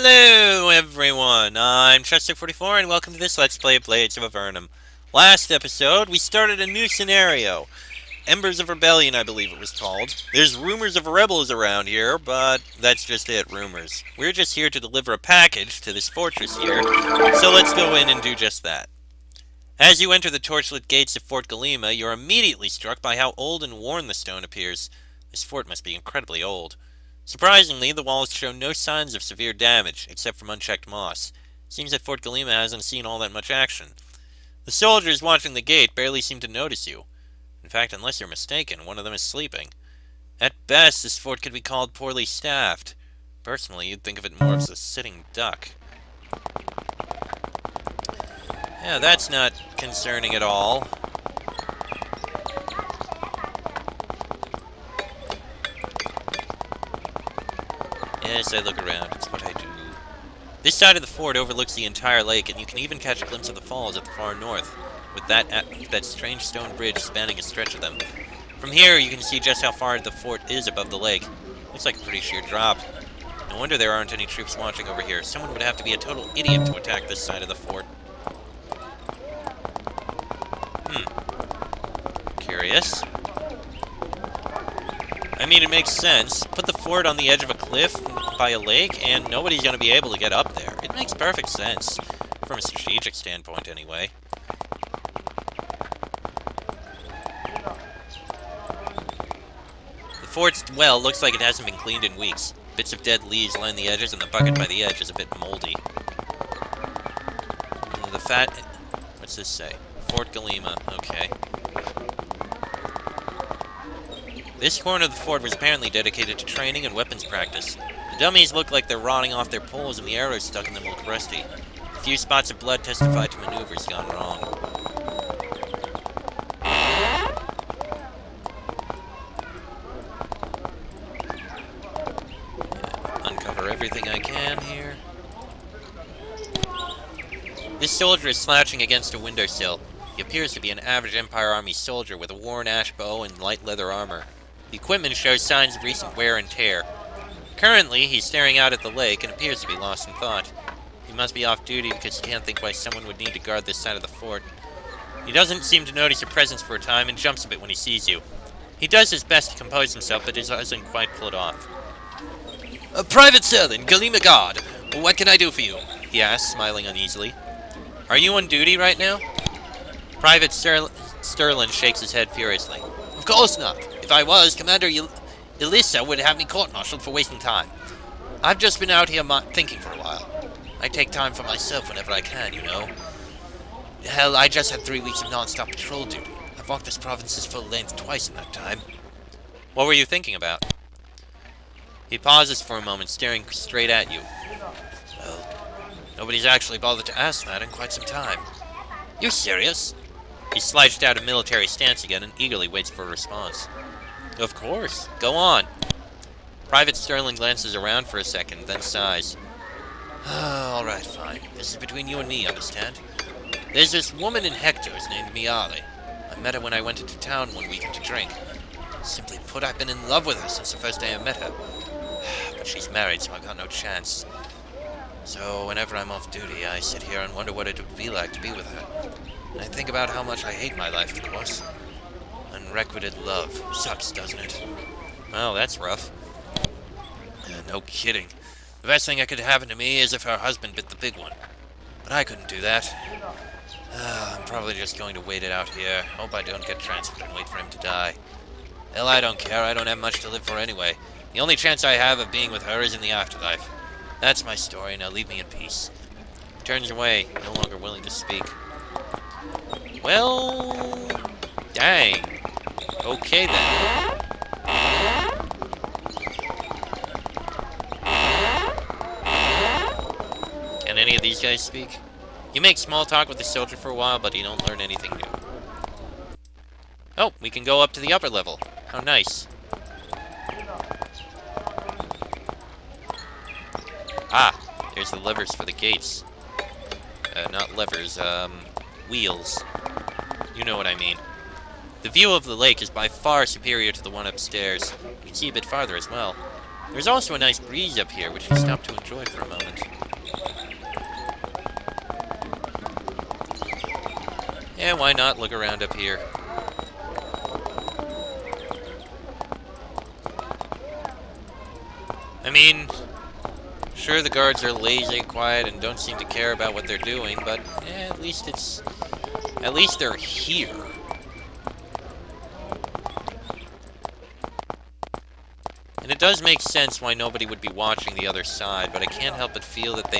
Hello everyone, I'm Chester44 and welcome to this Let's Play of Blades of Avernum. Last episode, we started a new scenario. Embers of Rebellion, I believe it was called. There's rumors of rebels around here, but that's just it, rumors. We're just here to deliver a package to this fortress here, so let's go in and do just that. As you enter the torchlit gates of Fort Galima, you're immediately struck by how old and worn the stone appears. This fort must be incredibly old. Surprisingly, the walls show no signs of severe damage, except from unchecked moss. Seems that Fort Galima hasn't seen all that much action. The soldiers watching the gate barely seem to notice you. In fact, unless you're mistaken, one of them is sleeping. At best, this fort could be called poorly staffed. Personally, you'd think of it more as a sitting duck. Yeah, that's not concerning at all. Yes, I look around. It's what I do. This side of the fort overlooks the entire lake, and you can even catch a glimpse of the falls at the far north, with that strange stone bridge spanning a stretch of them. From here, you can see just how far the fort is above the lake. Looks like a pretty sheer drop. No wonder there aren't any troops watching over here. Someone would have to be a total idiot to attack this side of the fort. Curious. I mean, it makes sense. Put the fort on the edge of a cliff by a lake, and nobody's going to be able to get up there. It makes perfect sense. From a strategic standpoint, anyway. The fort's well looks like it hasn't been cleaned in weeks. Bits of dead leaves line the edges, and the bucket by the edge is a bit moldy. What's this say? Fort Galima. Okay. This corner of the fort was apparently dedicated to training and weapons practice. The dummies look like they're rotting off their poles and the arrows stuck in them look rusty. A few spots of blood testify to maneuvers gone wrong. Uncover everything I can here. This soldier is slouching against a windowsill. He appears to be an average Empire Army soldier with a worn ash bow and light leather armor. The equipment shows signs of recent wear and tear. Currently, he's staring out at the lake and appears to be lost in thought. He must be off duty because he can't think why someone would need to guard this side of the fort. He doesn't seem to notice your presence for a time and jumps a bit when he sees you. He does his best to compose himself, but doesn't quite pull it off. Private Serlin, Galima Guard. What can I do for you? He asks, smiling uneasily. Are you on duty right now? Private Sterling shakes his head furiously. Of course not. If I was, Commander Elissa would have me court-martialed for wasting time. I've just been out here thinking for a while. I take time for myself whenever I can, you know. Hell, I just had 3 weeks of non-stop patrol duty. I've walked this province's full length twice in that time. What were you thinking about? He pauses for a moment, staring straight at you. Well, nobody's actually bothered to ask that in quite some time. You serious? He slouched out a military stance again and eagerly waits for a response. Of course. Go on. Private Sterling glances around for a second, then sighs. All right, fine. This is between you and me, understand? There's this woman in Hector's named Miale. I met her when I went into town one weekend to drink. Simply put, I've been in love with her since the first day I met her. But she's married, so I've got no chance. So whenever I'm off duty, I sit here and wonder what it would be like to be with her. And I think about how much I hate my life, of course. Unrequited love. Sucks, doesn't it? Well, that's rough. No kidding. The best thing that could happen to me is if her husband bit the big one. But I couldn't do that. I'm probably just going to wait it out here. Hope I don't get transferred and wait for him to die. Hell, I don't care. I don't have much to live for anyway. The only chance I have of being with her is in the afterlife. That's my story. Now leave me in peace. He turns away, no longer willing to speak. Well, dang. Okay then. Can any of these guys speak? You make small talk with the soldier for a while, but you don't learn anything new. Oh, we can go up to the upper level. How nice. Ah, there's the levers for the gates. Not levers, wheels. You know what I mean. The view of the lake is by far superior to the one upstairs. You can see a bit farther as well. There's also a nice breeze up here, which we stopped to enjoy for a moment. Yeah, why not look around up here? I mean, sure, the guards are lazy, quiet, and don't seem to care about what they're doing, but at least they're here. And it does make sense why nobody would be watching the other side, but I can't help but feel that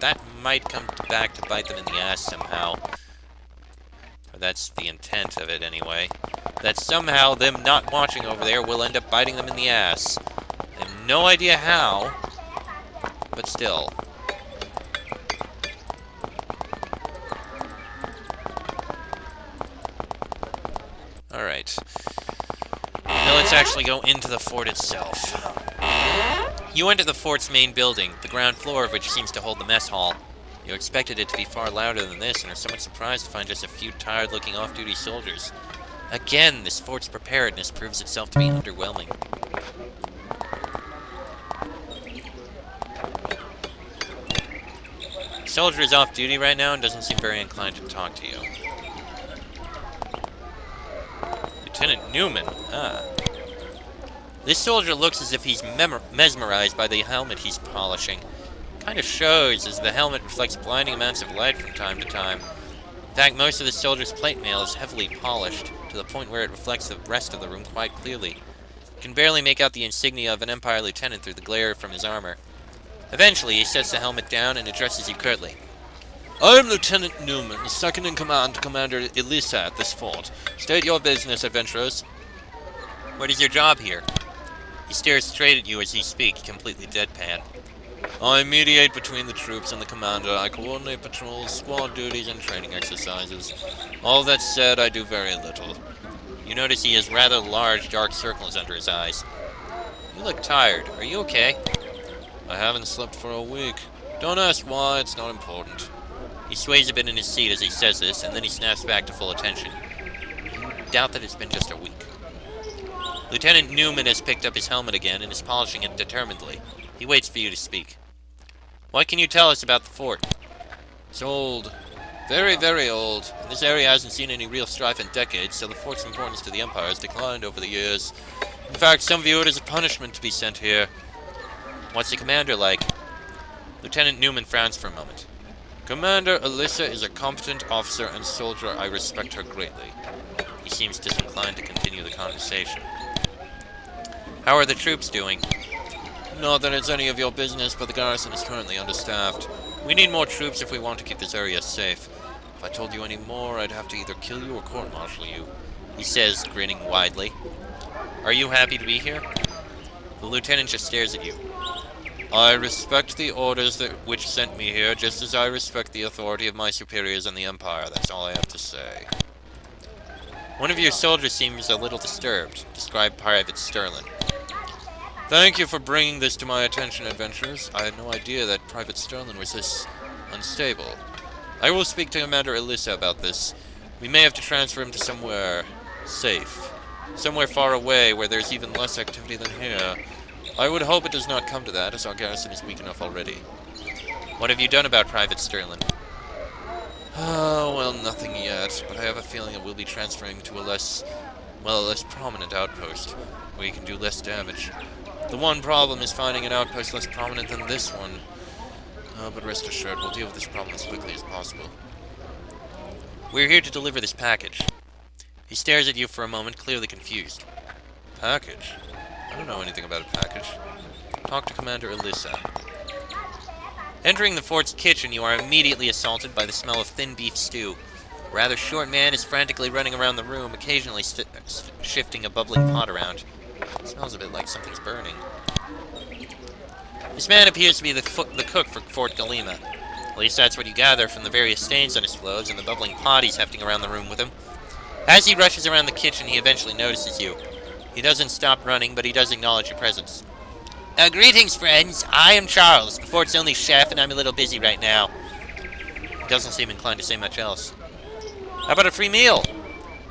that might come back to bite them in the ass somehow. Or that's the intent of it, anyway. That somehow them not watching over there will end up biting them in the ass. I have no idea how, but still. Alright. Now let's actually go into the fort itself. You enter the fort's main building, the ground floor of which seems to hold the mess hall. You expected it to be far louder than this, and are somewhat surprised to find just a few tired-looking off-duty soldiers. Again, this fort's preparedness proves itself to be underwhelming. Soldier is off duty right now and doesn't seem very inclined to talk to you. Lieutenant Newman, This soldier looks as if he's mesmerized by the helmet he's polishing. Kind of shows, as the helmet reflects blinding amounts of light from time to time. In fact, most of the soldier's plate mail is heavily polished, to the point where it reflects the rest of the room quite clearly. You can barely make out the insignia of an Empire lieutenant through the glare from his armor. Eventually, he sets the helmet down and addresses you curtly. I am Lieutenant Newman, second in command to Commander Elisa at this fort. State your business, adventurers. What is your job here? He stares straight at you as he speaks, completely deadpan. I mediate between the troops and the commander. I coordinate patrols, squad duties, and training exercises. All that said, I do very little. You notice he has rather large, dark circles under his eyes. You look tired. Are you okay? I haven't slept for a week. Don't ask why, it's not important. He sways a bit in his seat as he says this, and then he snaps back to full attention. You doubt that it's been just a week. Lieutenant Newman has picked up his helmet again and is polishing it determinedly. He waits for you to speak. What can you tell us about the fort? It's old. Very, very old. And this area hasn't seen any real strife in decades, so the fort's importance to the Empire has declined over the years. In fact, some view it as a punishment to be sent here. What's the commander like? Lieutenant Newman frowns for a moment. Commander Elisa is a competent officer and soldier. I respect her greatly. He seems disinclined to continue the conversation. How are the troops doing? Not that it's any of your business, but the garrison is currently understaffed. We need more troops if we want to keep this area safe. If I told you any more, I'd have to either kill you or court-martial you, he says, grinning widely. Are you happy to be here? The lieutenant just stares at you. I respect the orders which sent me here, just as I respect the authority of my superiors in the Empire. That's all I have to say. One of your soldiers seems a little disturbed. Describe Private Sterling. Thank you for bringing this to my attention, adventurers. I had no idea that Private Sterling was this unstable. I will speak to Commander Elisa about this. We may have to transfer him to somewhere safe. Somewhere far away where there's even less activity than here. I would hope it does not come to that, as our garrison is weak enough already. What have you done about Private Sterling? Oh, well, nothing yet, but I have a feeling it will be transferring to a less prominent outpost, where you can do less damage. The one problem is finding an outpost less prominent than this one. But rest assured, we'll deal with this problem as quickly as possible. We're here to deliver this package. He stares at you for a moment, clearly confused. Package? I don't know anything about a package. Talk to Commander Elisa. Entering the fort's kitchen, you are immediately assaulted by the smell of thin beef stew. A rather short man is frantically running around the room, occasionally shifting a bubbling pot around. It smells a bit like something's burning. This man appears to be the cook for Fort Galima. At least that's what you gather from the various stains on his clothes and the bubbling pot he's hefting around the room with him. As he rushes around the kitchen, he eventually notices you. He doesn't stop running, but he does acknowledge your presence. Greetings, friends. I am Charles, the fort's only chef, and I'm a little busy right now. He doesn't seem inclined to say much else. How about a free meal?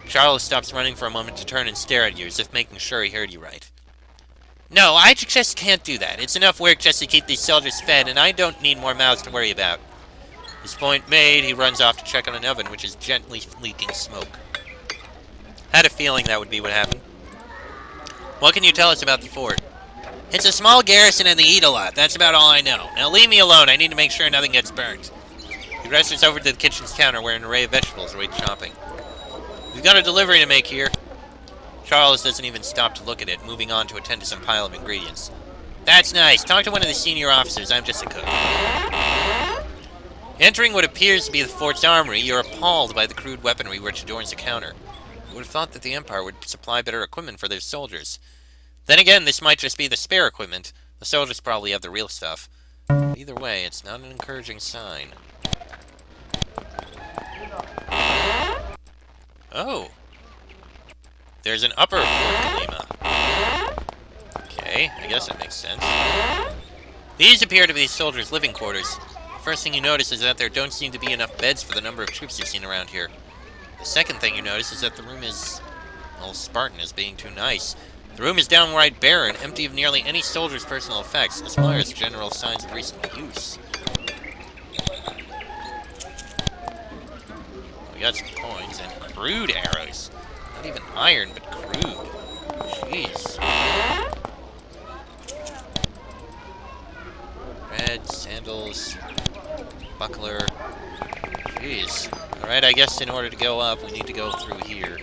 Charles stops running for a moment to turn and stare at you, as if making sure he heard you right. No, I just can't do that. It's enough work just to keep these soldiers fed, and I don't need more mouths to worry about. His point made, he runs off to check on an oven, which is gently leaking smoke. Had a feeling that would be what happened. What can you tell us about the fort? It's a small garrison and they eat a lot. That's about all I know. Now leave me alone. I need to make sure nothing gets burnt. He rushes over to the kitchen's counter where an array of vegetables await chopping. We've got a delivery to make here. Charles doesn't even stop to look at it, moving on to attend to some pile of ingredients. That's nice. Talk to one of the senior officers. I'm just a cook. Entering what appears to be the fort's armory, you're appalled by the crude weaponry which adorns the counter. You would have thought that the Empire would supply better equipment for their soldiers. Then again, this might just be the spare equipment. The soldiers probably have the real stuff. Either way, it's not an encouraging sign. Oh. There's an upper Fort Galima. Okay, I guess that makes sense. These appear to be soldiers' living quarters. The first thing you notice is that there don't seem to be enough beds for the number of troops you've seen around here. The second thing you notice is that the room is... well, Spartan is being too nice. The room is downright barren, empty of nearly any soldier's personal effects, as well as general signs of recent use. We got some coins and crude arrows. Not even iron, but crude. Jeez. Red, sandals, buckler. Jeez. Alright, I guess in order to go up, we need to go through here.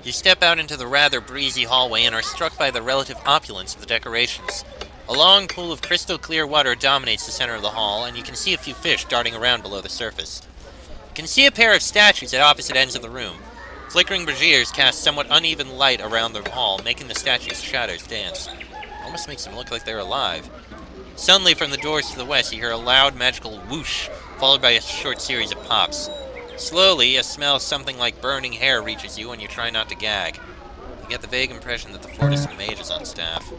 You step out into the rather breezy hallway and are struck by the relative opulence of the decorations. A long pool of crystal clear water dominates the center of the hall, and you can see a few fish darting around below the surface. You can see a pair of statues at opposite ends of the room. Flickering braziers cast somewhat uneven light around the hall, making the statues' shadows dance. Almost makes them look like they're alive. Suddenly, from the doors to the west, you hear a loud magical whoosh, followed by a short series of pops. Slowly, a smell something like burning hair reaches you, and you try not to gag. You get the vague impression that the fort has some mages on staff.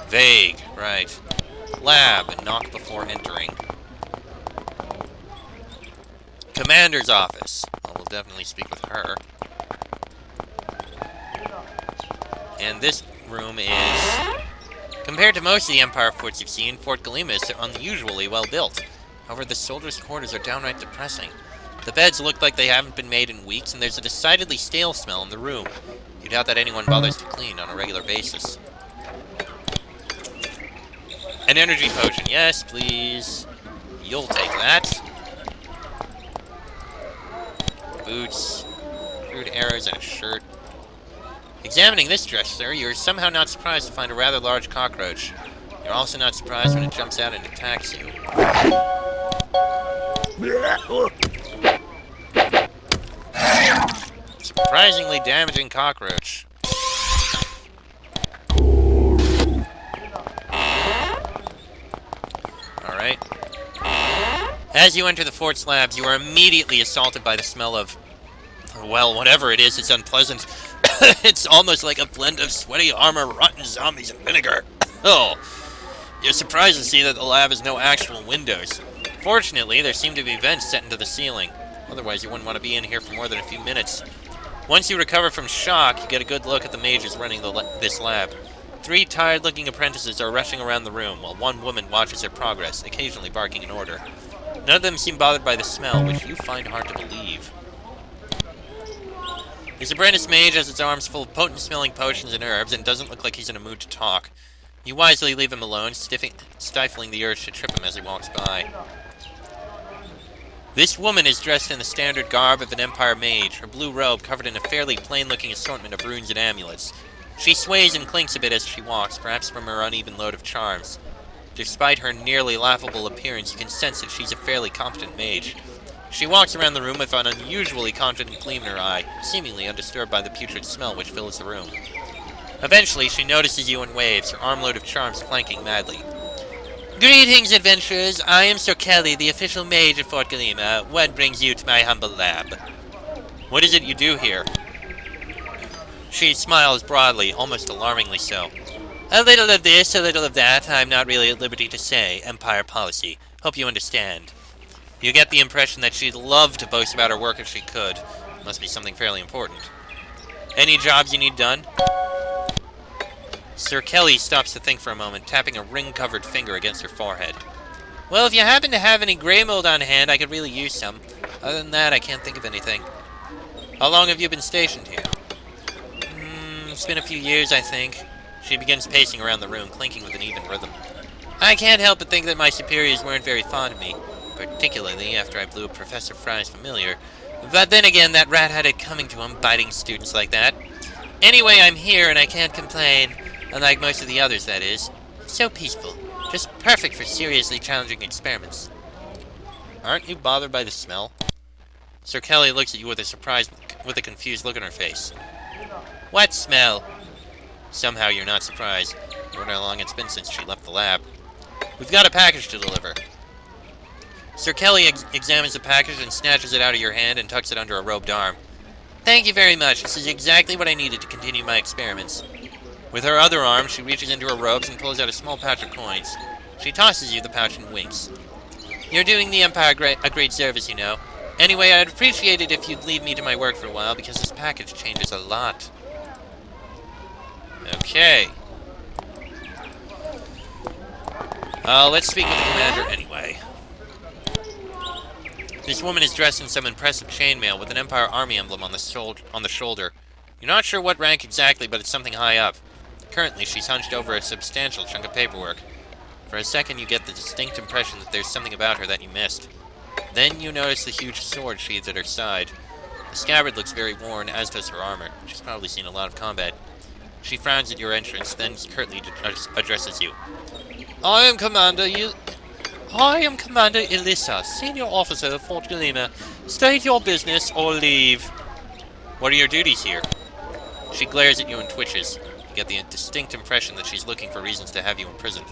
Vague, right. Lab, and knock before entering. Commander's office. Well, we'll definitely speak with her. And this room is... compared to most of the Empire forts you've seen, Fort Galima is unusually well built. However, the soldiers' quarters are downright depressing. The beds look like they haven't been made in weeks, and there's a decidedly stale smell in the room. You doubt that anyone bothers to clean on a regular basis. An energy potion. Yes, please. You'll take that. Boots, crude arrows, and a shirt. Examining this dresser, you're somehow not surprised to find a rather large cockroach. You're also not surprised when it jumps out and attacks you. Surprisingly damaging cockroach. Alright. As you enter the fort's labs, you are immediately assaulted by the smell of... well, whatever it is, it's unpleasant. It's almost like a blend of sweaty armor, rotten zombies, and vinegar. Oh. You're surprised to see that the lab has no actual windows. Fortunately, there seem to be vents set into the ceiling. Otherwise, you wouldn't want to be in here for more than a few minutes. Once you recover from shock, you get a good look at the mages running this lab. 3 tired-looking apprentices are rushing around the room, while one woman watches their progress, occasionally barking an order. None of them seem bothered by the smell, which you find hard to believe. His apprentice mage has his arms full of potent-smelling potions and herbs, and doesn't look like he's in a mood to talk. You wisely leave him alone, stifling the urge to trip him as he walks by. This woman is dressed in the standard garb of an Empire mage, her blue robe covered in a fairly plain-looking assortment of runes and amulets. She sways and clinks a bit as she walks, perhaps from her uneven load of charms. Despite her nearly laughable appearance, you can sense that she's a fairly competent mage. She walks around the room with an unusually confident gleam in her eye, seemingly undisturbed by the putrid smell which fills the room. Eventually, she notices you and waves, her armload of charms clanking madly. Greetings, adventurers. I am Sir Kelly, the official mage of Fort Galima. What brings you to my humble lab? What is it you do here? She smiles broadly, almost alarmingly so. A little of this, a little of that. I'm not really at liberty to say. Empire policy. Hope you understand. You get the impression that she'd love to boast about her work if she could. Must be something fairly important. Any jobs you need done? Sir Kelly stops to think for a moment, tapping a ring-covered finger against her forehead. Well, if you happen to have any grey mold on hand, I could really use some. Other than that, I can't think of anything. How long have you been stationed here? It's been a few years, I think. She begins pacing around the room, clinking with an even rhythm. I can't help but think that my superiors weren't very fond of me, particularly after I blew up Professor Fry's familiar. But then again, that rat had it coming to him, biting students like that. Anyway, I'm here and I can't complain, unlike most of the others, that is. It's so peaceful. Just perfect for seriously challenging experiments. Aren't you bothered by the smell? Sir Kelly looks at you with a confused look on her face. What smell? Somehow you're not surprised. You wonder how long it's been since she left the lab. We've got a package to deliver. Sir Kelly examines the package and snatches it out of your hand and tucks it under a robed arm. Thank you very much. This is exactly what I needed to continue my experiments. With her other arm, she reaches into her robes and pulls out a small pouch of coins. She tosses you the pouch and winks. You're doing the Empire a great service, you know. Anyway, I'd appreciate it if you'd leave me to my work for a while, because this package changes a lot. Okay. Let's speak with the commander anyway. This woman is dressed in some impressive chainmail with an Empire Army emblem on the shoulder. You're not sure what rank exactly, but it's something high up. Currently, she's hunched over a substantial chunk of paperwork. For a second, you get the distinct impression that there's something about her that you missed. Then you notice the huge sword sheathed at her side. The scabbard looks very worn, as does her armor. She's probably seen a lot of combat. She frowns at your entrance, then curtly addresses you. I am Commander Elissa, Senior Officer of Fort Galima. State your business or leave. What are your duties here? She glares at you and twitches. You get the distinct impression that she's looking for reasons to have you imprisoned.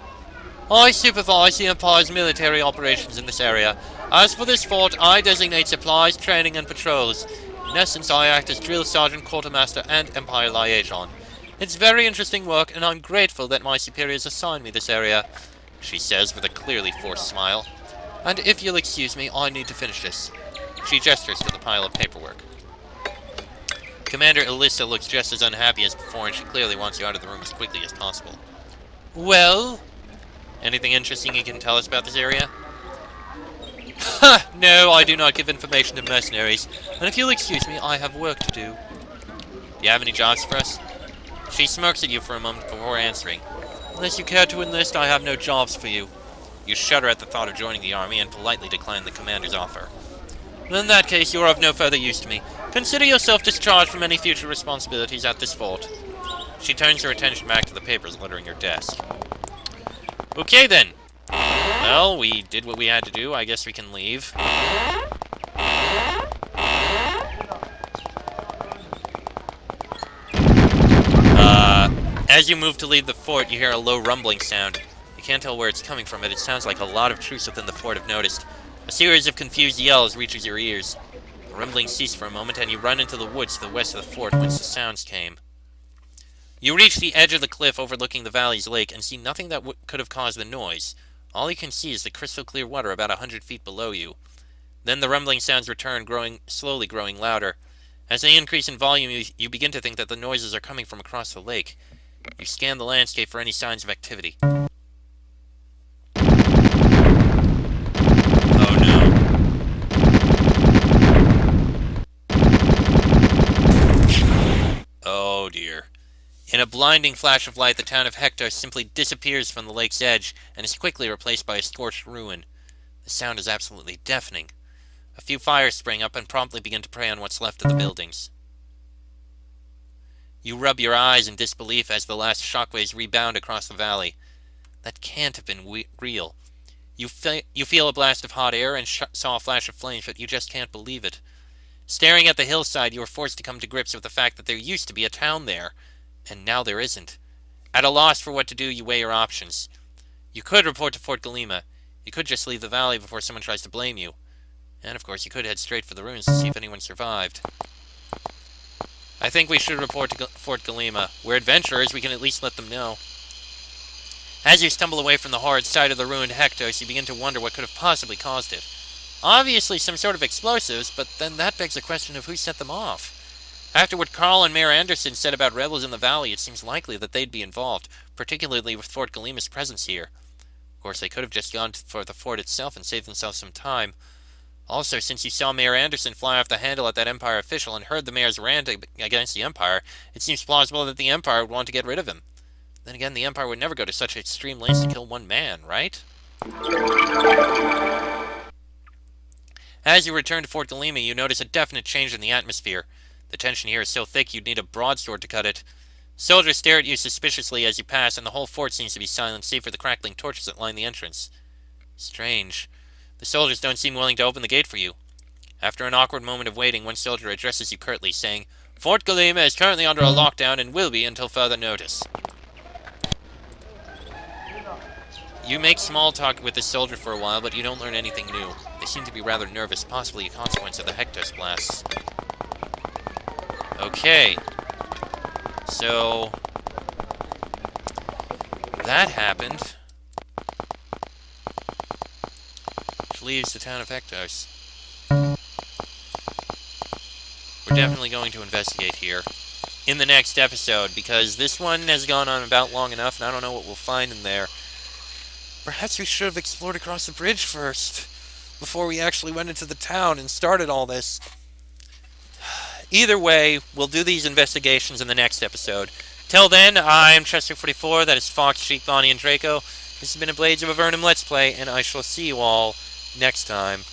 I supervise the Empire's military operations in this area. As for this fort, I designate supplies, training, and patrols. In essence, I act as drill sergeant, quartermaster, and Empire liaison. It's very interesting work, and I'm grateful that my superiors assigned me this area, she says with a clearly forced smile. And if you'll excuse me, I need to finish this. She gestures to the pile of paperwork. Commander Elissa looks just as unhappy as before, and she clearly wants you out of the room as quickly as possible. Well? Anything interesting you can tell us about this area? Ha! No, I do not give information to mercenaries. And if you'll excuse me, I have work to do. Do you have any jobs for us? She smirks at you for a moment before answering. Unless you care to enlist, I have no jobs for you. You shudder at the thought of joining the army and politely decline the commander's offer. In that case, you are of no further use to me. Consider yourself discharged from any future responsibilities at this fort. She turns her attention back to the papers littering your desk. Okay then. Well, we did what we had to do. I guess we can leave. As you move to leave the fort, you hear a low rumbling sound. You can't tell where it's coming from, but it sounds like a lot of troops within the fort have noticed. A series of confused yells reaches your ears. The rumbling ceases for a moment, and you run into the woods to the west of the fort whence the sounds came. You reach the edge of the cliff overlooking the valley's lake and see nothing that could have caused the noise. All you can see is the crystal clear water about 100 feet below you. Then the rumbling sounds return, slowly growing louder. As they increase in volume, you begin to think that the noises are coming from across the lake. You scan the landscape for any signs of activity. Oh no. Oh dear. In a blinding flash of light, the town of Hector simply disappears from the lake's edge and is quickly replaced by a scorched ruin. The sound is absolutely deafening. A few fires spring up and promptly begin to prey on what's left of the buildings. You rub your eyes in disbelief as the last shockwaves rebound across the valley. That can't have been real. You feel a blast of hot air and saw a flash of flames, but you just can't believe it. Staring at the hillside, you are forced to come to grips with the fact that there used to be a town there, and now there isn't. At a loss for what to do, you weigh your options. You could report to Fort Galima. You could just leave the valley before someone tries to blame you. And of course, you could head straight for the ruins to see if anyone survived. I think we should report to Fort Galima. We're adventurers, we can at least let them know. As you stumble away from the horrid sight of the ruined Hectos, you begin to wonder what could have possibly caused it. Obviously some sort of explosives, but then that begs the question of who set them off. After what Carl and Mayor Anderson said about rebels in the valley, it seems likely that they'd be involved, particularly with Fort Galima's presence here. Of course, they could have just gone for the fort itself and saved themselves some time. Also, since you saw Mayor Anderson fly off the handle at that Empire official and heard the mayor's rant against the Empire, it seems plausible that the Empire would want to get rid of him. Then again, the Empire would never go to such extreme lengths to kill one man, right? As you return to Fort Galima, you notice a definite change in the atmosphere. The tension here is so thick you'd need a broadsword to cut it. Soldiers stare at you suspiciously as you pass, and the whole fort seems to be silent, save for the crackling torches that line the entrance. Strange. The soldiers don't seem willing to open the gate for you. After an awkward moment of waiting, one soldier addresses you curtly, saying, "Fort Galima is currently under a lockdown and will be until further notice." You make small talk with this soldier for a while, but you don't learn anything new. They seem to be rather nervous, possibly a consequence of the Hectos blasts. Okay. So that happened. Which leaves the town of Hectos. We're definitely going to investigate here in the next episode, because this one has gone on about long enough, and I don't know what we'll find in there. Perhaps we should have explored across the bridge first, before we actually went into the town and started all this. Either way, we'll do these investigations in the next episode. Till then, I'm Chester44, that is Fox, Sheep, Bonnie, and Draco. This has been a Blades of Avernum Let's Play, and I shall see you all next time.